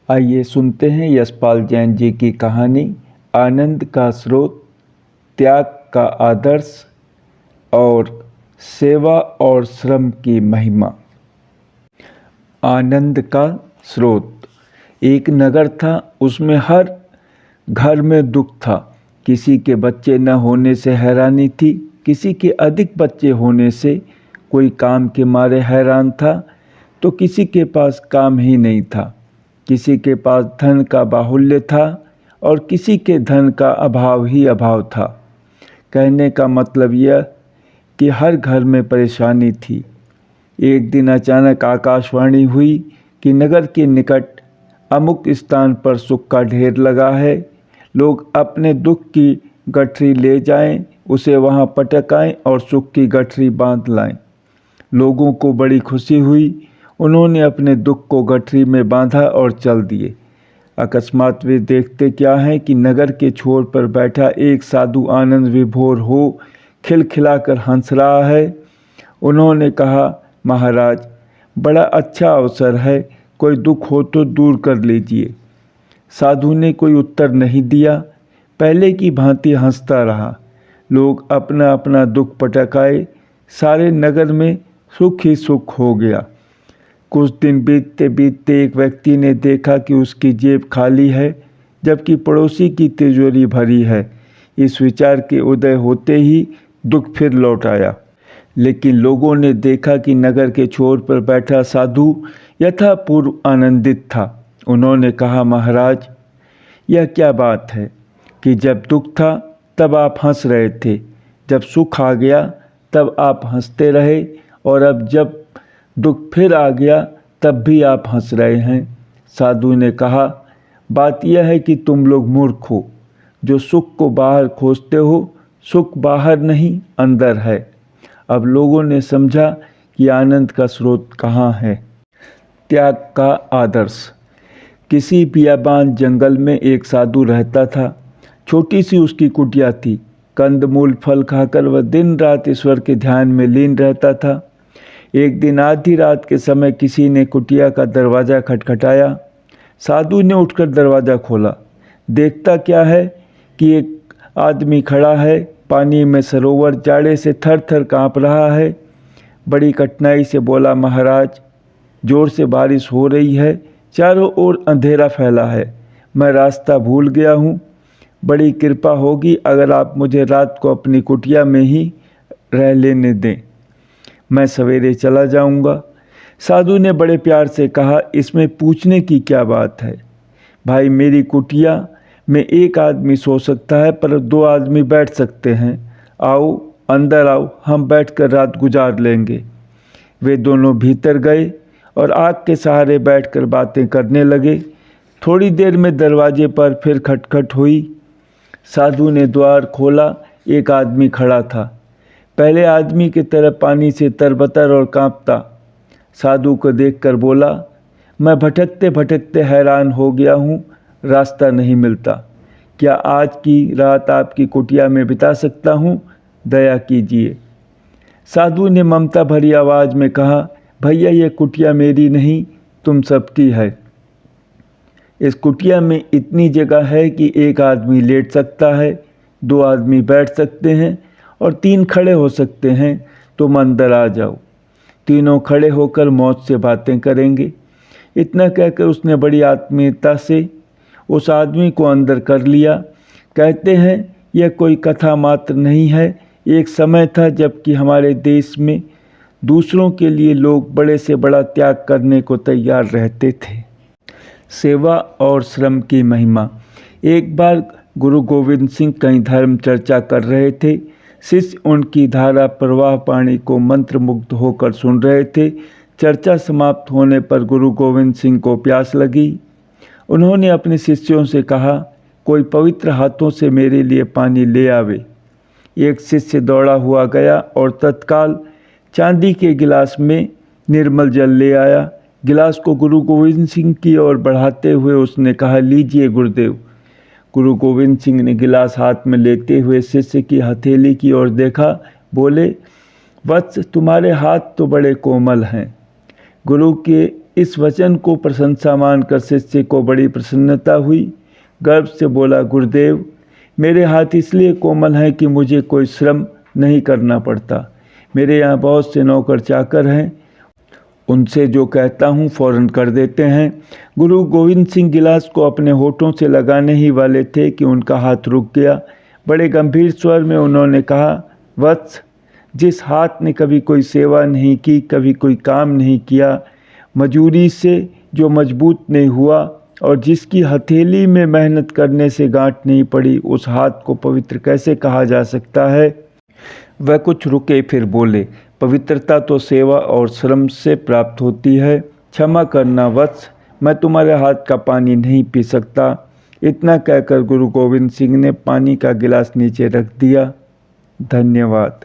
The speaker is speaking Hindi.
आइए सुनते हैं यशपाल जैन जी की कहानी आनंद का स्रोत, त्याग का आदर्श और सेवा और श्रम की महिमा। आनंद का स्रोत। एक नगर था, उसमें हर घर में दुख था। किसी के बच्चे न होने से हैरानी थी, किसी के अधिक बच्चे होने से कोई काम के मारे हैरान था, तो किसी के पास काम ही नहीं था। किसी के पास धन का बाहुल्य था और किसी के धन का अभाव ही अभाव था। कहने का मतलब यह कि हर घर में परेशानी थी। एक दिन अचानक आकाशवाणी हुई कि नगर के निकट अमुक स्थान पर सुख का ढेर लगा है। लोग अपने दुख की गठरी ले जाएं, उसे वहां पटकाएं और सुख की गठरी बांध लाएं। लोगों को बड़ी खुशी हुई। उन्होंने अपने दुख को गठरी में बांधा और चल दिए। अकस्मात वे देखते क्या हैं कि नगर के छोर पर बैठा एक साधु आनंद विभोर हो खिलखिलाकर हंस रहा है। उन्होंने कहा, महाराज, बड़ा अच्छा अवसर है, कोई दुख हो तो दूर कर लीजिए। साधु ने कोई उत्तर नहीं दिया, पहले की भांति हंसता रहा। लोग अपना अपना दुख पटकाए, सारे नगर में सुख ही सुख हो गया। कुछ दिन बीतते बीतते एक व्यक्ति ने देखा कि उसकी जेब खाली है, जबकि पड़ोसी की तिजोरी भरी है। इस विचार के उदय होते ही दुख फिर लौट आया। लेकिन लोगों ने देखा कि नगर के छोर पर बैठा साधु यथापूर्व आनंदित था। उन्होंने कहा, महाराज, यह क्या बात है कि जब दुख था तब आप हंस रहे थे, जब सुख आ गया तब आप हंसते रहे, और अब जब दुख फिर आ गया तब भी आप हंस रहे हैं। साधु ने कहा, बात यह है कि तुम लोग मूर्ख हो। जो सुख को बाहर खोजते हो, सुख बाहर नहीं अंदर है। अब लोगों ने समझा कि आनंद का स्रोत कहाँ है। त्याग का आदर्श। किसी बियाबान जंगल में एक साधु रहता था। छोटी सी उसकी कुटिया थी। कंदमूल फल खाकर वह दिन रात ईश्वर के ध्यान में लीन रहता था। एक दिन आधी रात के समय किसी ने कुटिया का दरवाज़ा खटखटाया। साधु ने उठकर दरवाज़ा खोला। देखता क्या है कि एक आदमी खड़ा है, पानी में सरोवर जाड़े से थर थर काँप रहा है। बड़ी कठिनाई से बोला, महाराज, जोर से बारिश हो रही है, चारों ओर अंधेरा फैला है, मैं रास्ता भूल गया हूँ। बड़ी कृपा होगी अगर आप मुझे रात को अपनी कुटिया में ही रह लेने दें, मैं सवेरे चला जाऊंगा। साधु ने बड़े प्यार से कहा, इसमें पूछने की क्या बात है भाई, मेरी कुटिया में एक आदमी सो सकता है पर दो आदमी बैठ सकते हैं। आओ, अंदर आओ, हम बैठकर रात गुजार लेंगे। वे दोनों भीतर गए और आग के सहारे बैठकर बातें करने लगे। थोड़ी देर में दरवाजे पर फिर खटखट हुई। साधु ने द्वार खोला। एक आदमी खड़ा था, पहले आदमी की तरह पानी से तरबतर और कांपता। साधु को देखकर बोला, मैं भटकते भटकते हैरान हो गया हूँ, रास्ता नहीं मिलता। क्या आज की रात आपकी कुटिया में बिता सकता हूँ? दया कीजिए। साधु ने ममता भरी आवाज़ में कहा, भैया, ये कुटिया मेरी नहीं, तुम सबकी है। इस कुटिया में इतनी जगह है कि एक आदमी लेट सकता है, दो आदमी बैठ सकते हैं और तीन खड़े हो सकते हैं। तुम अंदर आ जाओ, तीनों खड़े होकर मौत से बातें करेंगे। इतना कहकर उसने बड़ी आत्मीयता से उस आदमी को अंदर कर लिया। कहते हैं यह कोई कथा मात्र नहीं है। एक समय था जबकि हमारे देश में दूसरों के लिए लोग बड़े से बड़ा त्याग करने को तैयार रहते थे। सेवा और श्रम की महिमा। एक बार गुरु गोविंद सिंह कहीं धर्म चर्चा कर रहे थे। शिष्य उनकी धारा प्रवाह पानी को मंत्रमुग्ध होकर सुन रहे थे। चर्चा समाप्त होने पर गुरु गोविंद सिंह को प्यास लगी। उन्होंने अपने शिष्यों से कहा, कोई पवित्र हाथों से मेरे लिए पानी ले आवे। एक शिष्य दौड़ा हुआ गया और तत्काल चांदी के गिलास में निर्मल जल ले आया। गिलास को गुरु गोविंद सिंह की ओर बढ़ाते हुए उसने कहा, लीजिए गुरुदेव। गुरु गोविंद सिंह ने गिलास हाथ में लेते हुए शिष्य की हथेली की ओर देखा। बोले, वत्स, तुम्हारे हाथ तो बड़े कोमल हैं। गुरु के इस वचन को प्रशंसा मानकर शिष्य को बड़ी प्रसन्नता हुई। गर्व से बोला, गुरुदेव, मेरे हाथ इसलिए कोमल हैं कि मुझे कोई श्रम नहीं करना पड़ता। मेरे यहाँ बहुत से नौकर चाकर हैं, उनसे जो कहता हूँ फौरन कर देते हैं। गुरु गोविंद सिंह गिलास को अपने होठों से लगाने ही वाले थे कि उनका हाथ रुक गया। बड़े गंभीर स्वर में उन्होंने कहा, वत्स, जिस हाथ ने कभी कोई सेवा नहीं की, कभी कोई काम नहीं किया, मजूरी से जो मजबूत नहीं हुआ और जिसकी हथेली में मेहनत करने से गांठ नहीं पड़ी, उस हाथ को पवित्र कैसे कहा जा सकता है? वह कुछ रुके, फिर बोले, पवित्रता तो सेवा और श्रम से प्राप्त होती है। क्षमा करना वत्स, मैं तुम्हारे हाथ का पानी नहीं पी सकता। इतना कहकर गुरु गोविंद सिंह ने पानी का गिलास नीचे रख दिया। धन्यवाद।